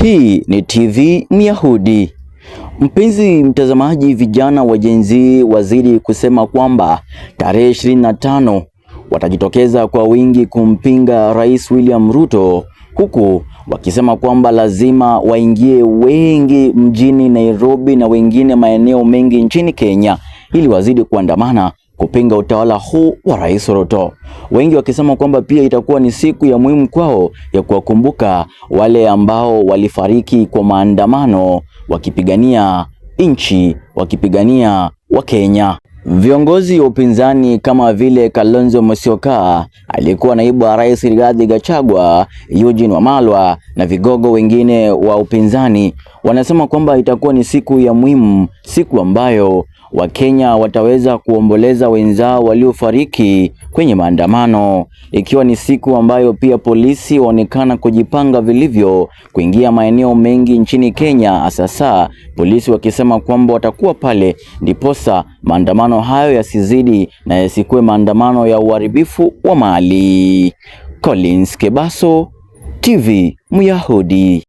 Hii ni TV Myahudi. Mpenzi mtazamaji, vijana wa Gen Z wazidi kusema kwamba tarehe 25 watajitokeza kwa wingi kumpinga Rais William Ruto, huku wakisema kwamba lazima waingie wengi mjini Nairobi na wengine maeneo mengi nchini Kenya ili wazidi kuandamana kupinga utawala huu wa Rais Ruto. Wengi wakisema kwamba pia itakuwa ni siku ya muhimu kwao ya kuwakumbuka wale ambao walifariki kwa maandamano wakipigania nchi, wakipigania Wakenya. Viongozi wa upinzani kama vile Kalonzo Musyoka, aliyekuwa naibu wa rais Rigathi Gachagua, Eugene Wamalwa na vigogo wengine wa upinzani wanasema kwamba itakuwa ni siku ya muhimu, siku ambayo Wakenya wataweza kuomboleza wenzao waliofariki kwenye maandamano, ikiwa ni siku ambayo pia polisi waonekana kujipanga vilivyo kuingia maeneo mengi nchini Kenya. Sasa polisi wakisema kwamba watakuwa pale ndiposa maandamano hayo yasizidi na yasikuwe maandamano ya uharibifu wa mali. Collins Kebaso, TV Myahudi.